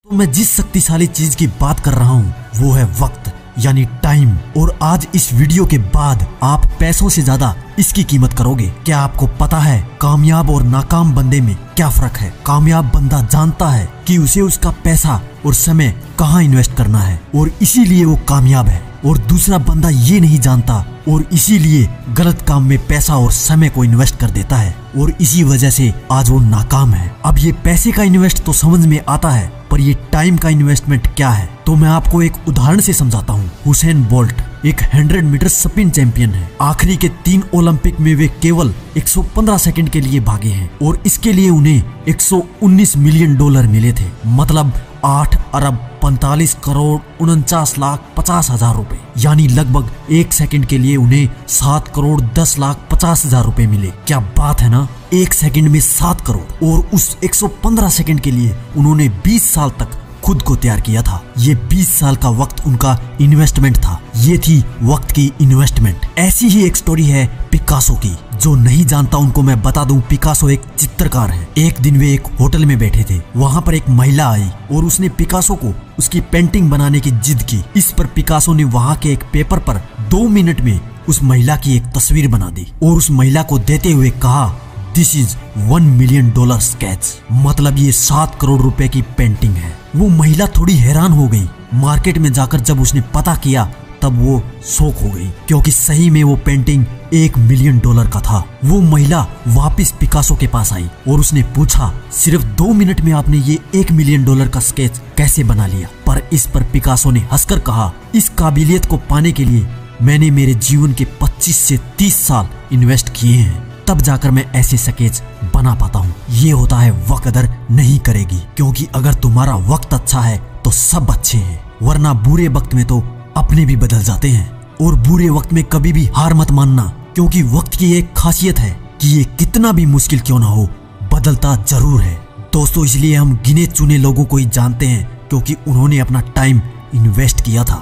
तो मैं जिस शक्तिशाली चीज की बात कर रहा हूँ वो है वक्त यानी टाइम। और आज इस वीडियो के बाद आप पैसों से ज्यादा इसकी कीमत करोगे। क्या आपको पता है कामयाब और नाकाम बंदे में क्या फर्क है? कामयाब बंदा जानता है कि उसे उसका पैसा और समय कहाँ इन्वेस्ट करना है और इसीलिए वो कामयाब है, और दूसरा बंदा ये नहीं जानता और इसीलिए गलत काम में पैसा और समय को इन्वेस्ट कर देता है और इसी वजह से आज वो नाकाम है। अब ये पैसे का इन्वेस्ट तो समझ में आता है, पर ये टाइम का इन्वेस्टमेंट क्या है तो मैं आपको एक उदाहरण से समझाता हूँ। हुसैन बोल्ट एक 100 मीटर स्प्रिंट चैंपियन है। आखिरी के 3 ओलंपिक में वे केवल 115 सेकंड के लिए भागे हैं और इसके लिए उन्हें $119 मिलियन मिले थे, मतलब 8 अरब 45 करोड़ 49 लाख 50 हजार रुपए, यानी लगभग 1 सेकंड के लिए उन्हें 7 करोड़ 10 लाख 50 हजार रुपए मिले। क्या बात है ना, 1 सेकंड में 7 करोड़। और उस 115 सेकंड के लिए उन्होंने 20 साल तक खुद को तैयार किया था। ये 20 साल का वक्त उनका इन्वेस्टमेंट था। ये थी वक्त की इन्वेस्टमेंट। ऐसी ही एक स्टोरी है पिकासो की। जो नहीं जानता उनको मैं बता दूं, पिकासो एक चित्रकार है। एक दिन वे एक होटल में बैठे थे, वहाँ पर एक महिला आई और उसने पिकासो को उसकी पेंटिंग बनाने की जिद की। इस पर पिकासो ने वहाँ के एक पेपर पर 2 मिनट में उस महिला की एक तस्वीर बना दी और उस महिला को देते हुए कहा, दिस इज $1 मिलियन स्केच, मतलब ये 7 करोड़ रुपए की पेंटिंग है। वो महिला थोड़ी हैरान हो गई। मार्केट में जाकर जब उसने पता किया तब वो शॉक हो गई, क्योंकि सही में वो पेंटिंग $1 मिलियन का था। वो महिला वापस पिकासो के पास आई और उसने पूछा, सिर्फ 2 मिनट में आपने ये $1 मिलियन का स्केच कैसे बना लिया? पर इस पर पिकासो ने हंसकर कहा, इस काबिलियत को पाने के लिए मैंने मेरे जीवन के 25 से 30 साल इन्वेस्ट किए हैं, तब जाकर मैं ऐसे स्केच बना पाता हूँ। ये होता है वक्त कदर नहीं करेगी, क्योंकि अगर तुम्हारा वक्त अच्छा है तो सब अच्छे हैं, वरना बुरे वक्त में तो अपने भी बदल जाते हैं। और बुरे वक्त में कभी भी हार मत मानना, क्योंकि वक्त की एक खासियत है कि ये कितना भी मुश्किल क्यों ना हो, बदलता जरूर है। दोस्तों, इसलिए हम गिने चुने लोगों को ही जानते हैं, क्योंकि उन्होंने अपना टाइम इन्वेस्ट किया था,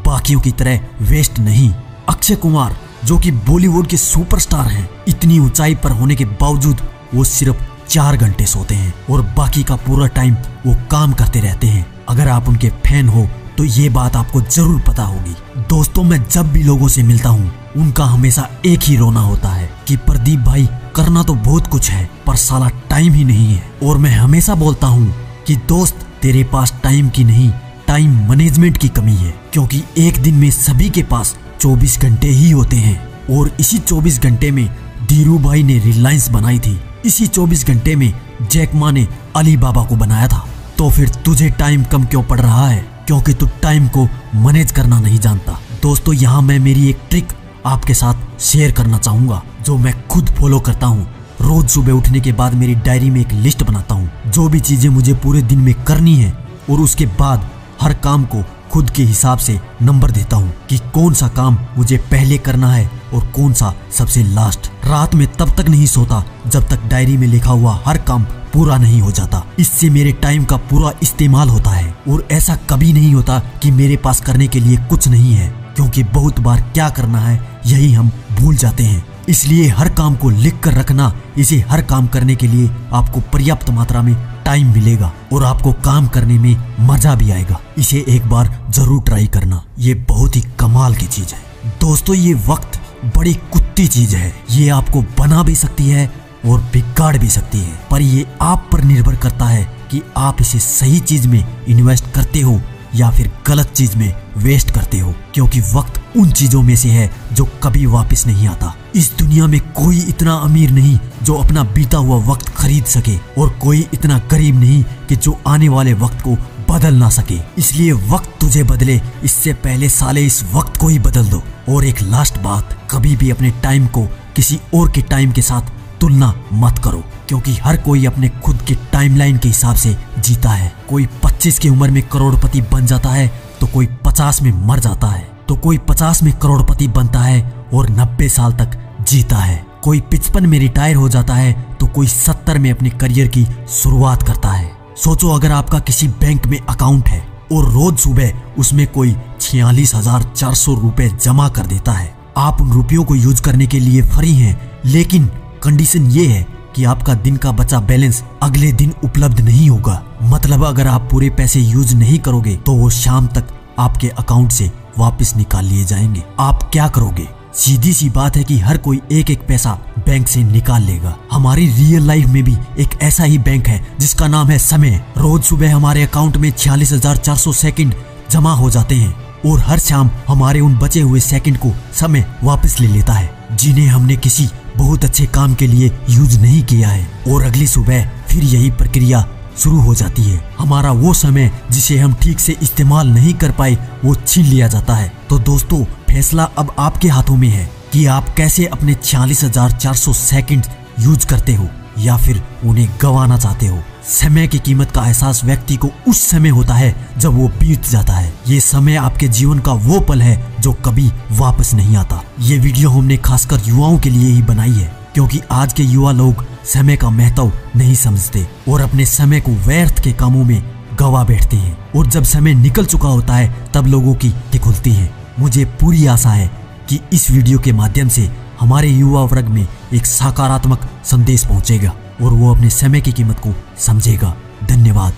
बाकियों की तरह वेस्ट नहीं। अक्षय कुमार जो कि बॉलीवुड के सुपरस्टार हैं, इतनी ऊंचाई पर होने के बावजूद वो सिर्फ 4 घंटे सोते हैं और बाकी का पूरा टाइम वो काम करते रहते हैं। अगर आप उनके फैन हो तो ये बात आपको जरूर पता होगी। दोस्तों, मैं जब भी लोगों से मिलता हूँ उनका हमेशा एक ही रोना होता है कि प्रदीप भाई, करना तो बहुत कुछ है पर साला टाइम ही नहीं है। और मैं हमेशा बोलता हूँ कि दोस्त, तेरे पास टाइम की नहीं, टाइम मैनेजमेंट की कमी है, क्योंकि एक दिन में सभी के पास 24 घंटे ही होते हैं और इसी 24 घंटे में धीरू भाई ने रिलायंस बनाई थी, इसी 24 घंटे में जैक मा ने अली बाबा को बनाया था। तो फिर तुझे टाइम कम क्यों पड़ रहा है? क्योंकि तू टाइम को मैनेज करना नहीं जानता। दोस्तों, यहाँ मैं मेरी एक ट्रिक आपके साथ शेयर करना चाहूंगा जो मैं खुद फॉलो करता हूँ। रोज सुबह उठने के बाद मेरी डायरी में एक लिस्ट बनाता हूँ, जो भी चीजें मुझे पूरे दिन में करनी है, और उसके बाद हर काम को खुद के हिसाब से नंबर देता हूँ कि कौन सा काम मुझे पहले करना है और कौन सा सबसे लास्ट। रात में तब तक नहीं सोता जब तक डायरी में लिखा हुआ हर काम पूरा नहीं हो जाता। इससे मेरे टाइम का पूरा इस्तेमाल होता है और ऐसा कभी नहीं होता कि मेरे पास करने के लिए कुछ नहीं है, क्योंकि बहुत बार क्या करना है यही हम भूल जाते हैं। इसलिए हर काम को लिख कर रखना, इसे हर काम करने के लिए आपको पर्याप्त मात्रा में टाइम मिलेगा और आपको काम करने में मजा भी आएगा। इसे एक बार जरूर ट्राई करना, ये बहुत ही कमाल की चीज है। दोस्तों, ये वक्त बड़ी कुत्ती चीज है, ये आपको बना भी सकती है और बिगाड़ भी सकती है, पर ये आप पर निर्भर करता है कि आप इसे सही चीज में इन्वेस्ट करते हो या फिर गलत चीज में वेस्ट करते हो, क्योंकि वक्त उन चीजों में से है जो कभी वापस नहीं आता। इस दुनिया में कोई इतना अमीर नहीं जो अपना बीता हुआ वक्त खरीद सके, और कोई इतना गरीब नहीं कि जो आने वाले वक्त को बदल ना सके। इसलिए वक्त तुझे बदले इससे पहले साले इस वक्त को ही बदल दो। और एक लास्ट बात, कभी भी अपने टाइम को किसी और के टाइम के साथ तुलना मत करो, क्योंकि हर कोई अपने खुद के टाइमलाइन के हिसाब से जीता है। कोई 25 की उम्र में करोड़पति बन जाता है तो कोई 50 में मर जाता है, तो कोई 50 में करोड़पति बनता है और 90 साल तक जीता है। कोई 55 में रिटायर हो जाता है तो कोई 70 में अपने करियर की शुरुआत करता है। सोचो, अगर आपका किसी बैंक में अकाउंट है और रोज सुबह उसमें कोई 46,400 रुपए जमा कर देता है, आप उन रुपयों को यूज करने के लिए फ्री हैं, लेकिन कंडीशन ये है कि आपका दिन का बचा बैलेंस अगले दिन उपलब्ध नहीं होगा। मतलब अगर आप पूरे पैसे यूज नहीं करोगे तो वो शाम तक आपके अकाउंट से वापस निकाल लिए जाएंगे। आप क्या करोगे? सीधी सी बात है कि हर कोई एक एक पैसा बैंक से निकाल लेगा। हमारी रियल लाइफ में भी एक ऐसा ही बैंक है जिसका नाम है समय। रोज सुबह हमारे अकाउंट में 46,400 सेकंड जमा हो जाते हैं और हर शाम हमारे उन बचे हुए सेकंड को समय वापस ले लेता है, जिन्हें हमने किसी बहुत अच्छे काम के लिए यूज नहीं किया है। और अगली सुबह फिर यही प्रक्रिया शुरू हो जाती है। हमारा वो समय जिसे हम ठीक से इस्तेमाल नहीं कर पाए वो छीन लिया जाता है। तो दोस्तों, फैसला अब आपके हाथों में है कि आप कैसे अपने 46,400 सेकंड यूज करते हो या फिर उन्हें गंवाना चाहते हो। समय की कीमत का एहसास व्यक्ति को उस समय होता है जब वो बीत जाता है। ये समय आपके जीवन का वो पल है जो कभी वापस नहीं आता। ये वीडियो हमने खासकर युवाओं के लिए ही बनाई है, क्योंकि आज के युवा लोग समय का महत्व नहीं समझते और अपने समय को व्यर्थ के कामों में गवा बैठते हैं। और जब समय निकल चुका होता है तब लोगों की आंखें खुलती हैं। मुझे पूरी आशा है कि इस वीडियो के माध्यम से हमारे युवा वर्ग में एक सकारात्मक संदेश पहुंचेगा और वो अपने समय की कीमत को समझेगा। धन्यवाद।